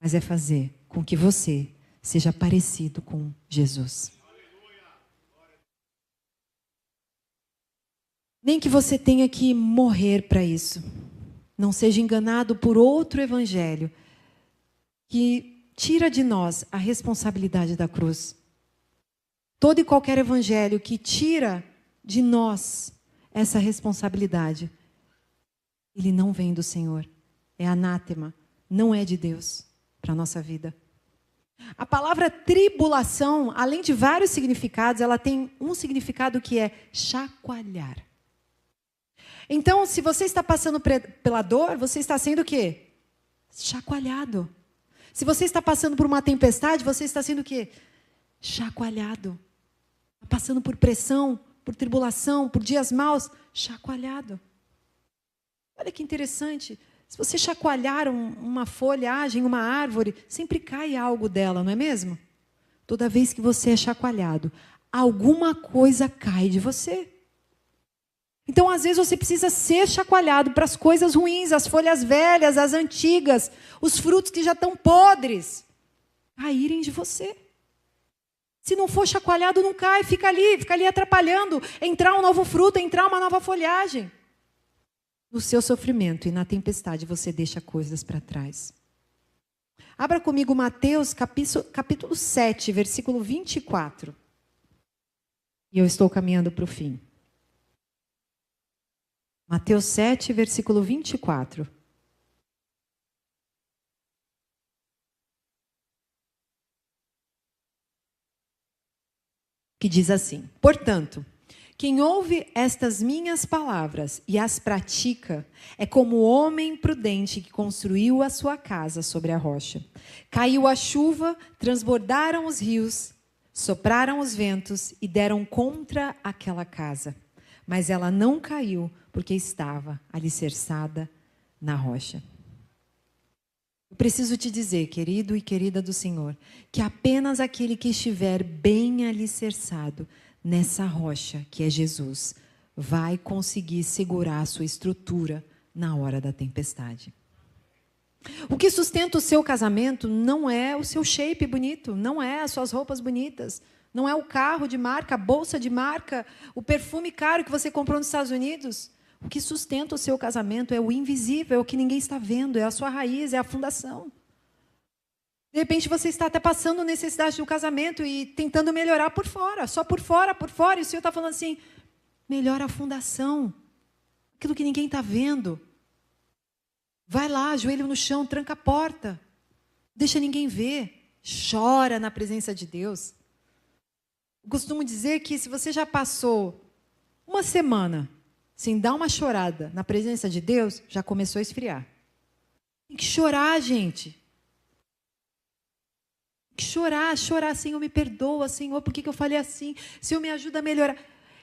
Speaker 1: Mas é fazer com que você seja parecido com Jesus. Nem que você tenha que morrer para isso. Não seja enganado por outro evangelho que tira de nós a responsabilidade da cruz. Todo e qualquer evangelho que tira de nós essa responsabilidade, ele não vem do Senhor. É anátema, não é de Deus para a nossa vida. A palavra tribulação, além de vários significados, ela tem um significado que é chacoalhar. Então, se você está passando pela dor, você está sendo o quê? Chacoalhado. Se você está passando por uma tempestade, você está sendo o quê? Chacoalhado. Passando por pressão, por tribulação, por dias maus, chacoalhado. Olha que interessante. Se você chacoalhar uma folhagem, uma árvore, sempre cai algo dela, não é mesmo? Toda vez que você é chacoalhado, alguma coisa cai de você. Então, às vezes, você precisa ser chacoalhado para as coisas ruins, as folhas velhas, as antigas, os frutos que já estão podres, caírem de você. Se não for chacoalhado, não cai, fica ali atrapalhando, entrar um novo fruto, entrar uma nova folhagem. No seu sofrimento e na tempestade, você deixa coisas para trás. Abra comigo Mateus, capítulo 7, versículo 24. E eu estou caminhando para o fim. Mateus 7, versículo 24. Que diz assim: portanto, quem ouve estas minhas palavras e as pratica, é como o homem prudente que construiu a sua casa sobre a rocha. Caiu a chuva, transbordaram os rios, sopraram os ventos e deram contra aquela casa. Mas ela não caiu, porque estava alicerçada na rocha. Eu preciso te dizer, querido e querida do Senhor, que apenas aquele que estiver bem alicerçado nessa rocha, que é Jesus, vai conseguir segurar a sua estrutura na hora da tempestade. O que sustenta o seu casamento não é o seu shape bonito, não é as suas roupas bonitas, não é o carro de marca, a bolsa de marca, o perfume caro que você comprou nos Estados Unidos. O que sustenta o seu casamento é o invisível, é o que ninguém está vendo, é a sua raiz, é a fundação. De repente você está até passando necessidade do casamento e tentando melhorar por fora, só por fora, e o Senhor está falando assim, melhora a fundação, aquilo que ninguém está vendo. Vai lá, joelho no chão, tranca a porta, deixa ninguém ver, chora na presença de Deus. Eu costumo dizer que se você já passou uma semana sem dar uma chorada na presença de Deus, já começou a esfriar. Tem que chorar, gente. Tem que chorar, Senhor, me perdoa, Senhor, por que eu falei assim? Senhor, me ajuda a melhorar.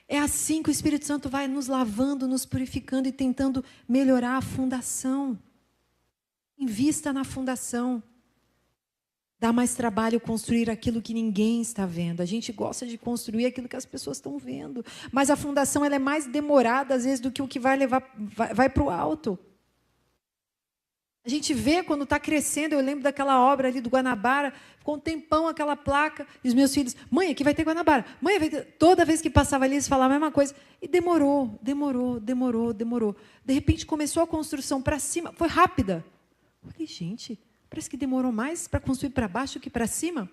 Speaker 1: É assim que o Espírito Santo vai nos lavando, nos purificando e tentando melhorar a fundação. Invista na fundação. Dá mais trabalho construir aquilo que ninguém está vendo. A gente gosta de construir aquilo que as pessoas estão vendo. Mas a fundação ela é mais demorada, às vezes, do que o que vai levar, vai para o alto. A gente vê quando está crescendo. Eu lembro daquela obra ali do Guanabara. Ficou um tempão aquela placa. E os meus filhos, mãe, aqui vai ter Guanabara. Mãe, vai ter... Toda vez que passava ali, eles falavam a mesma coisa. E demorou. De repente, começou a construção para cima. Foi rápida. Eu falei, gente... Parece que demorou mais para construir para baixo que para cima.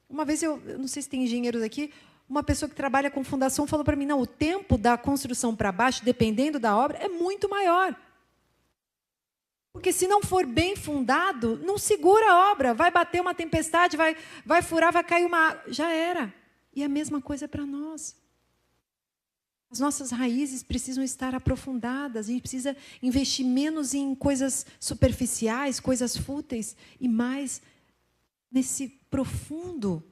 Speaker 1: Uma vez, eu não sei se tem engenheiros aqui, uma pessoa que trabalha com fundação falou para mim, não, o tempo da construção para baixo, dependendo da obra, é muito maior. Porque se não for bem fundado, não segura a obra. Vai bater uma tempestade, vai furar, vai cair uma água. Já era. E a mesma coisa para nós. As nossas raízes precisam estar aprofundadas. A gente precisa investir menos em coisas superficiais, coisas fúteis, e mais nesse profundo.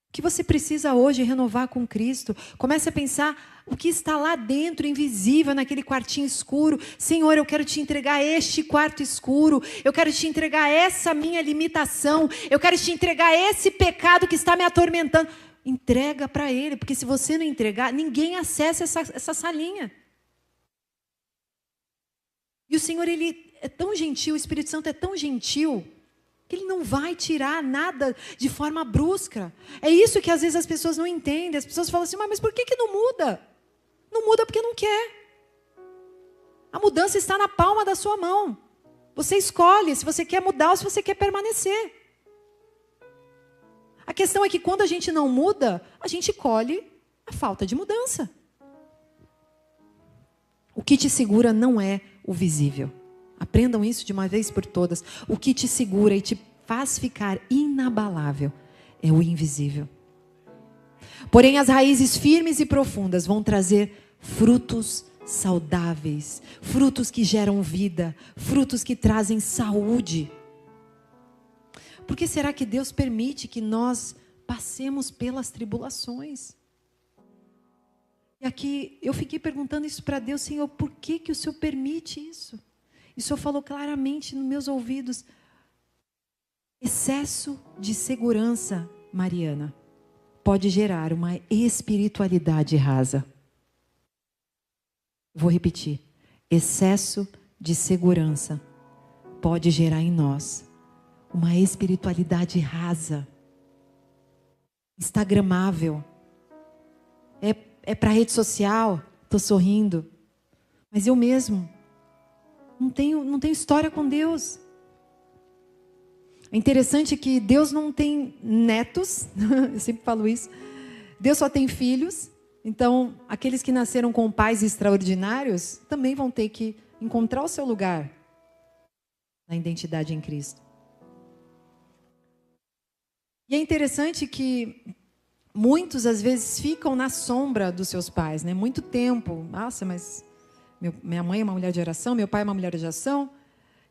Speaker 1: O que você precisa hoje renovar com Cristo? Comece a pensar o que está lá dentro, invisível, naquele quartinho escuro. Senhor, eu quero te entregar este quarto escuro. Eu quero te entregar essa minha limitação. Eu quero te entregar esse pecado que está me atormentando. Entrega para Ele, porque se você não entregar, ninguém acessa essa salinha. E o Senhor, Ele é tão gentil, o Espírito Santo é tão gentil, que Ele não vai tirar nada de forma brusca. É isso que às vezes as pessoas não entendem. As pessoas falam assim, mas por que não muda? Não muda porque não quer. A mudança está na palma da sua mão. Você escolhe se você quer mudar ou se você quer permanecer. A questão é que quando a gente não muda, a gente colhe a falta de mudança. O que te segura não é o visível. Aprendam isso de uma vez por todas. O que te segura e te faz ficar inabalável é o invisível. Porém, as raízes firmes e profundas vão trazer frutos saudáveis, frutos que geram vida, frutos que trazem saúde. Por que será que Deus permite que nós passemos pelas tribulações? E aqui eu fiquei perguntando isso para Deus, Senhor, por que o Senhor permite isso? E o Senhor falou claramente nos meus ouvidos, excesso de segurança, Mariana, pode gerar uma espiritualidade rasa. Vou repetir, excesso de segurança pode gerar em nós uma espiritualidade rasa, instagramável. É para rede social, estou sorrindo, mas eu mesmo não tenho história com Deus. É interessante que Deus não tem netos, eu sempre falo isso. Deus só tem filhos. Então, aqueles que nasceram com pais extraordinários também vão ter que encontrar o seu lugar na identidade em Cristo. E é interessante que muitos, às vezes, ficam na sombra dos seus pais, né? Muito tempo. Nossa, mas minha mãe é uma mulher de oração, meu pai é uma mulher de oração,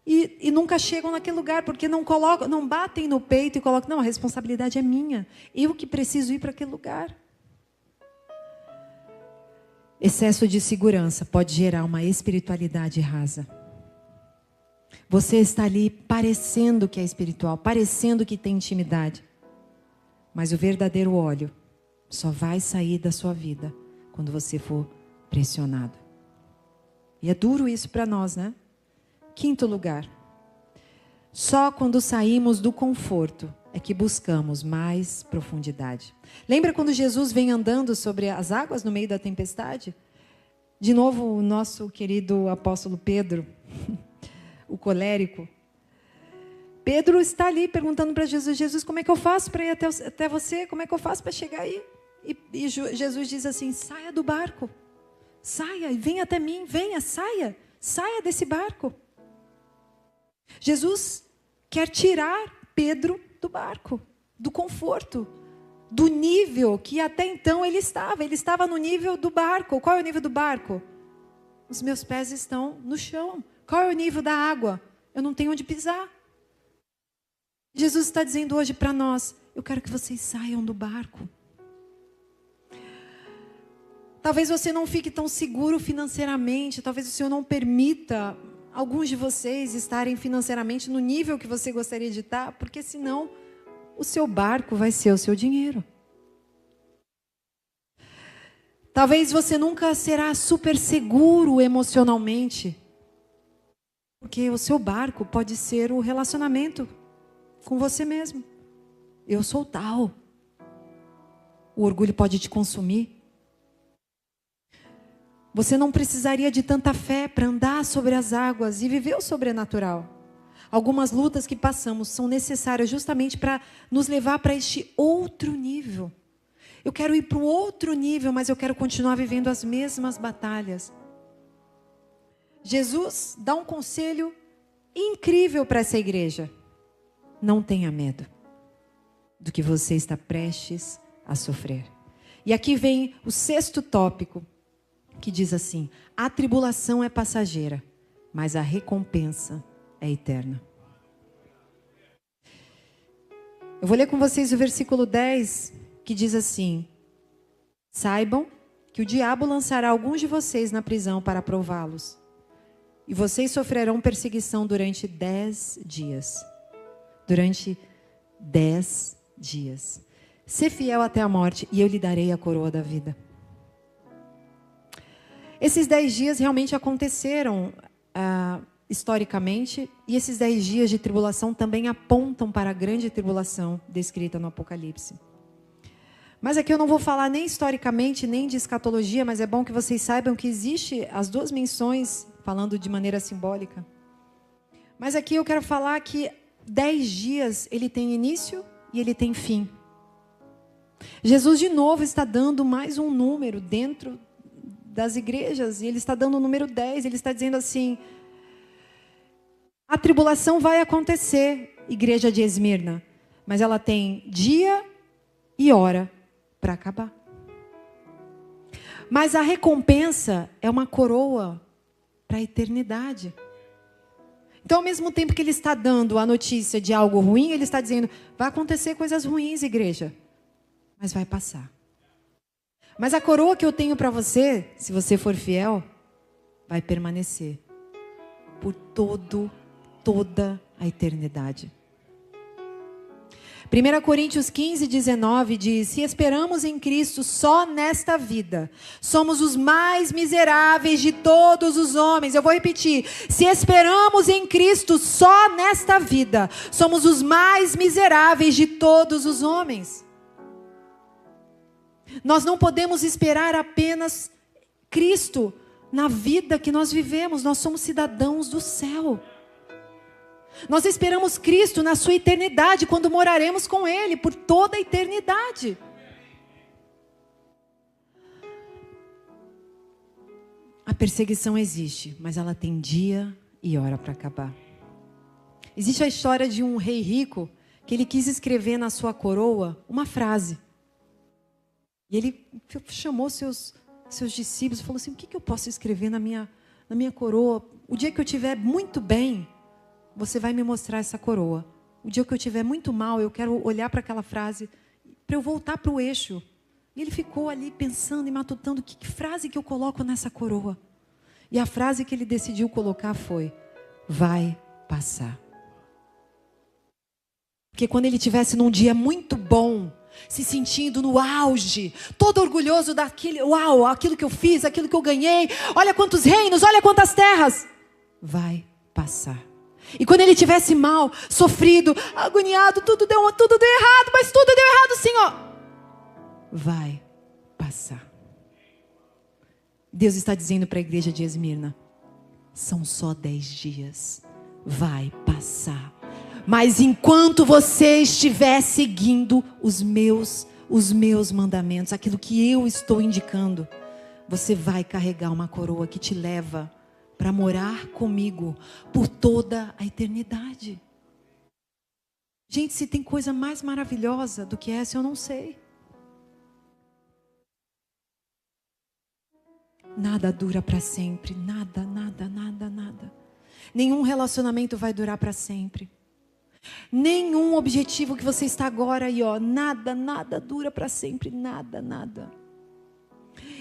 Speaker 1: e nunca chegam naquele lugar, porque não batem no peito e colocam, não, a responsabilidade é minha, eu que preciso ir para aquele lugar. Excesso de segurança pode gerar uma espiritualidade rasa. Você está ali parecendo que é espiritual, parecendo que tem intimidade, mas o verdadeiro óleo só vai sair da sua vida quando você for pressionado. E é duro isso para nós, né? Quinto lugar. Só quando saímos do conforto é que buscamos mais profundidade. Lembra quando Jesus vem andando sobre as águas no meio da tempestade? De novo, o nosso querido apóstolo Pedro, o colérico. Pedro está ali perguntando para Jesus, Jesus, como é que eu faço para ir até você? Como é que eu faço para chegar aí? E Jesus diz assim, saia do barco. Saia e venha até mim, venha, saia desse barco. Jesus quer tirar Pedro do barco, do conforto, do nível que até então ele estava no nível do barco. Qual é o nível do barco? Os meus pés estão no chão. Qual é o nível da água? Eu não tenho onde pisar. Jesus está dizendo hoje para nós, eu quero que vocês saiam do barco. Talvez você não fique tão seguro financeiramente, talvez o Senhor não permita alguns de vocês estarem financeiramente no nível que você gostaria de estar, porque senão o seu barco vai ser o seu dinheiro. Talvez você nunca será super seguro emocionalmente, porque o seu barco pode ser o relacionamento com você mesmo. Eu sou tal. O orgulho pode te consumir. Você não precisaria de tanta fé para andar sobre as águas e viver o sobrenatural. algumas lutas que passamos são necessárias justamente para nos levar para este outro nível. Eu quero ir para o outro nível, mas eu quero continuar vivendo as mesmas batalhas. Jesus dá um conselho incrível para essa igreja. Não tenha medo do que você está prestes a sofrer. E aqui vem o 6º tópico, que diz assim: a tribulação é passageira, mas a recompensa é eterna. Eu vou ler com vocês o versículo 10, que diz assim: saibam que o diabo lançará alguns de vocês na prisão para prová-los. E vocês sofrerão perseguição durante 10 dias. Durante 10 dias. Ser fiel até a morte, e eu lhe darei a coroa da vida. Esses 10 dias realmente aconteceram historicamente, e esses 10 dias de tribulação também apontam para a grande tribulação descrita no Apocalipse. Mas aqui eu não vou falar nem historicamente, nem de escatologia, mas é bom que vocês saibam que existe as duas menções, falando de maneira simbólica. Mas aqui eu quero falar que 10 dias, ele tem início e ele tem fim. Jesus de novo está dando mais um número dentro das igrejas, e ele está dando o número 10, ele está dizendo assim: a tribulação vai acontecer, igreja de Esmirna, mas ela tem dia e hora para acabar. Mas a recompensa é uma coroa para a eternidade. Então, ao mesmo tempo que ele está dando a notícia de algo ruim, ele está dizendo: vai acontecer coisas ruins, igreja, mas vai passar. Mas a coroa que eu tenho para você, se você for fiel, vai permanecer por toda a eternidade. 1 Coríntios 15, 19 diz: se esperamos em Cristo só nesta vida, somos os mais miseráveis de todos os homens. Eu vou repetir: se esperamos em Cristo só nesta vida, somos os mais miseráveis de todos os homens. Nós não podemos esperar apenas Cristo na vida que nós vivemos. Nós somos cidadãos do céu. Nós esperamos Cristo na sua eternidade, quando moraremos com Ele por toda a eternidade. A perseguição existe, mas ela tem dia e hora para acabar. Existe a história de um rei rico que ele quis escrever na sua coroa uma frase. E ele chamou seus discípulos e falou assim: o que eu posso escrever na minha coroa? O dia que eu estiver muito bem, você vai me mostrar essa coroa. O dia que eu estiver muito mal, eu quero olhar para aquela frase, para eu voltar para o eixo. E ele ficou ali pensando e matutando: que frase que eu coloco nessa coroa? E a frase que ele decidiu colocar foi: vai passar. Porque quando ele estivesse num dia muito bom, se sentindo no auge, todo orgulhoso daquele, uau, aquilo que eu fiz, aquilo que eu ganhei, olha quantos reinos, olha quantas terras, vai passar. E quando ele estivesse mal, sofrido, agoniado, tudo deu errado, mas tudo deu errado sim, ó, vai passar. Deus está dizendo para a igreja de Esmirna: são só 10 dias, vai passar. Mas enquanto você estiver seguindo os meus mandamentos, aquilo que eu estou indicando, você vai carregar uma coroa que te leva para morar comigo por toda a eternidade. Gente, se tem coisa mais maravilhosa do que essa, eu não sei. Nada dura para sempre, nada. Nenhum relacionamento vai durar para sempre. Nenhum objetivo que você está agora aí, ó, nada dura para sempre, nada.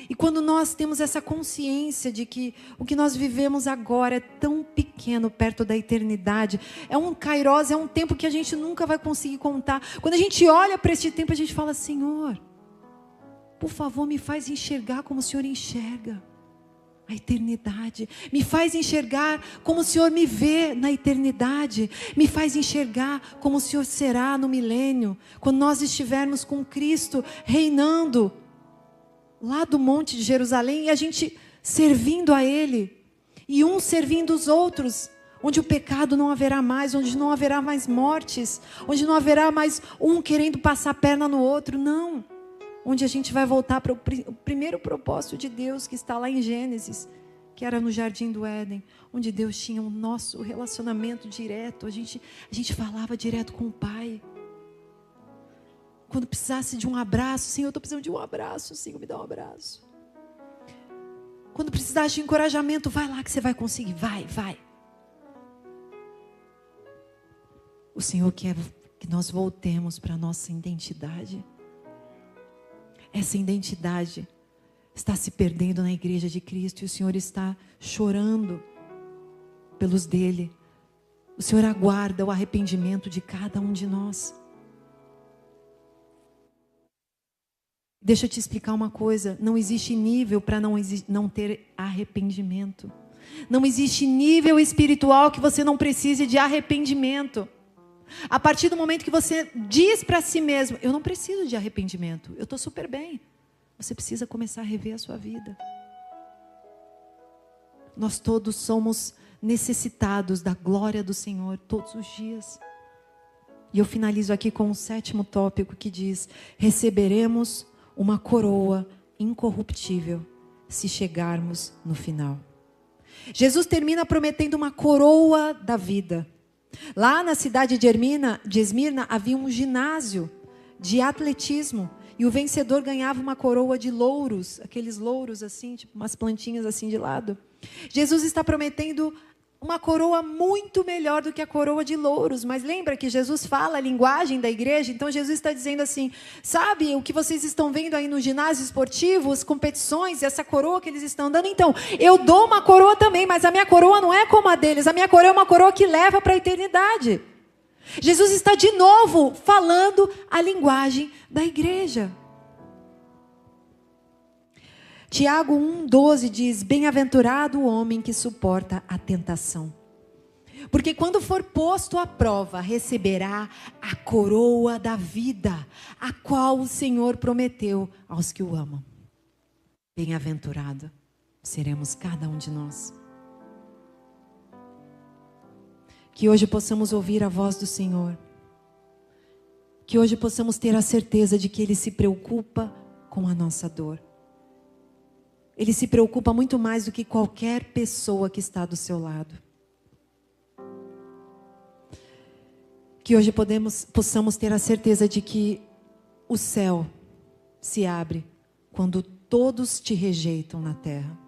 Speaker 1: E quando nós temos essa consciência de que o que nós vivemos agora é tão pequeno perto da eternidade, é um kairos, é um tempo que a gente nunca vai conseguir contar. Quando a gente olha para este tempo, a gente fala: Senhor, por favor, me faz enxergar como o Senhor enxerga a eternidade. Me faz enxergar como o Senhor me vê na eternidade. Me faz enxergar como o Senhor será no milênio, quando nós estivermos com Cristo reinando lá do Monte de Jerusalém, e a gente servindo a Ele, e uns servindo os outros, onde o pecado não haverá mais, onde não haverá mais mortes, onde não haverá mais um querendo passar a perna no outro, não. Onde a gente vai voltar para o primeiro propósito de Deus, que está lá em Gênesis, que era no Jardim do Éden, onde Deus tinha o nosso relacionamento direto, a gente falava direto com o Pai. Quando precisasse de um abraço, Senhor, eu estou precisando de um abraço, Senhor, me dá um abraço. Quando precisasse de encorajamento, vai lá que você vai conseguir, vai. O Senhor quer que nós voltemos para a nossa identidade. Essa identidade está se perdendo na igreja de Cristo e o Senhor está chorando pelos dele. O Senhor aguarda o arrependimento de cada um de nós. Deixa eu te explicar uma coisa, não existe nível para não ter arrependimento. Não existe nível espiritual que você não precise de arrependimento. A partir do momento que você diz para si mesmo, eu não preciso de arrependimento, eu estou super bem. Você precisa começar a rever a sua vida. Nós todos somos necessitados da glória do Senhor todos os dias. E eu finalizo aqui com o 7º tópico que diz: receberemos uma coroa incorruptível se chegarmos no final. Jesus termina prometendo uma coroa da vida. Lá na cidade de Esmirna havia um ginásio de atletismo e o vencedor ganhava uma coroa de louros, aqueles louros assim, tipo umas plantinhas assim de lado. Jesus está prometendo uma coroa muito melhor do que a coroa de louros, mas lembra que Jesus fala a linguagem da igreja? Então Jesus está dizendo assim, sabe o que vocês estão vendo aí no ginásio esportivo, as competições, essa coroa que eles estão dando? Então, eu dou uma coroa também, mas a minha coroa não é como a deles, a minha coroa é uma coroa que leva para a eternidade. Jesus está de novo falando a linguagem da igreja. Tiago 1,12 diz: bem-aventurado o homem que suporta a tentação, porque quando for posto à prova, receberá a coroa da vida, a qual o Senhor prometeu aos que o amam. Bem-aventurado seremos cada um de nós. Que hoje possamos ouvir a voz do Senhor, que hoje possamos ter a certeza de que Ele se preocupa com a nossa dor. Ele se preocupa muito mais do que qualquer pessoa que está do seu lado. Que hoje possamos ter a certeza de que o céu se abre quando todos te rejeitam na terra.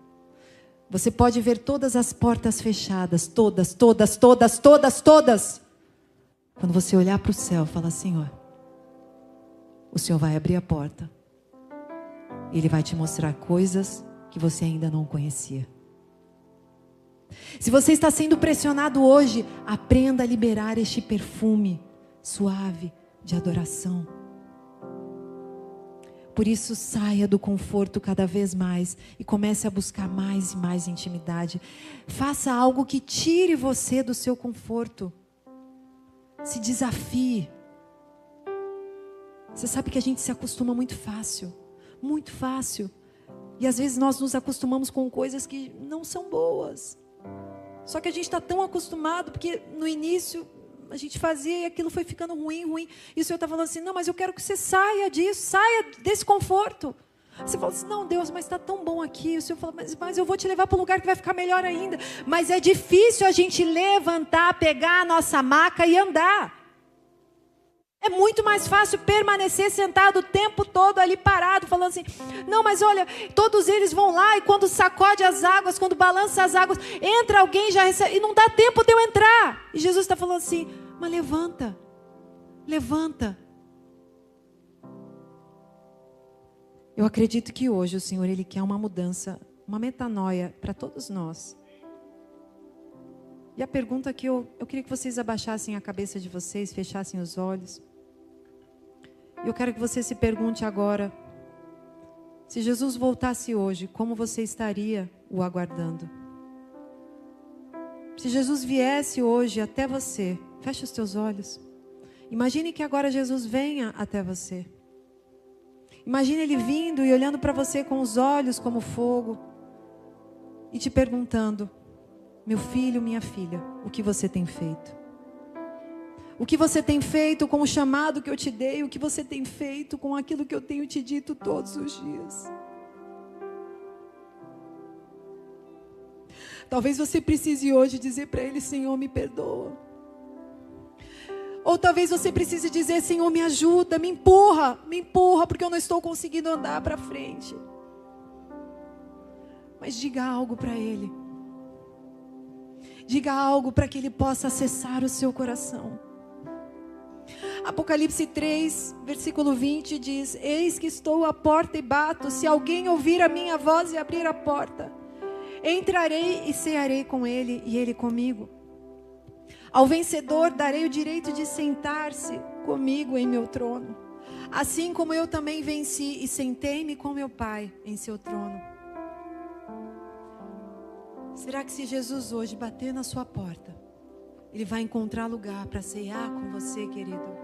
Speaker 1: Você pode ver todas as portas fechadas, todas. Quando você olhar para o céu, fala: Senhor, o Senhor vai abrir a porta. Ele vai te mostrar coisas que você ainda não conhecia. Se você está sendo pressionado hoje, aprenda a liberar este perfume suave de adoração. Por isso, saia do conforto cada vez mais e comece a buscar mais e mais intimidade. Faça algo que tire você do seu conforto. Se desafie. Você sabe que a gente se acostuma muito fácil. Muito fácil. E às vezes nós nos acostumamos com coisas que não são boas. Só que a gente está tão acostumado, porque no início a gente fazia e aquilo foi ficando ruim. E o Senhor está falando assim: não, mas eu quero que você saia disso, saia desse conforto. Você fala assim: não, Deus, mas está tão bom aqui. O Senhor fala: mas eu vou te levar para um lugar que vai ficar melhor ainda. Mas é difícil a gente levantar, pegar a nossa maca e andar. É muito mais fácil permanecer sentado o tempo todo ali parado, falando assim: não, mas olha, todos eles vão lá e quando sacode as águas, quando balança as águas, entra alguém, já recebe, e não dá tempo de eu entrar. E Jesus está falando assim: mas levanta. Eu acredito que hoje o Senhor, Ele quer uma mudança, uma metanoia para todos nós. E a pergunta que eu queria que vocês abaixassem a cabeça de vocês, fechassem os olhos. Eu quero que você se pergunte agora: se Jesus voltasse hoje, como você estaria o aguardando? Se Jesus viesse hoje até você, feche os teus olhos. Imagine que agora Jesus venha até você. Imagine Ele vindo e olhando para você com os olhos como fogo e te perguntando: Meu filho, minha filha, o que você tem feito? O que você tem feito com o chamado que eu te dei? O que você tem feito com aquilo que eu tenho te dito todos os dias? Talvez você precise hoje dizer para Ele: Senhor, me perdoa. Ou talvez você precise dizer: Senhor, me ajuda, me empurra, porque eu não estou conseguindo andar para frente. Mas diga algo para Ele. Diga algo para que Ele possa acessar o seu coração. Apocalipse 3, versículo 20 diz: Eis que estou à porta e bato. Se alguém ouvir a minha voz e abrir a porta, entrarei e cearei com ele e ele comigo. Ao vencedor darei o direito de sentar-se comigo em meu trono, assim como eu também venci e sentei-me com meu Pai em seu trono. Será que se Jesus hoje bater na sua porta, Ele vai encontrar lugar para cear com você, querido?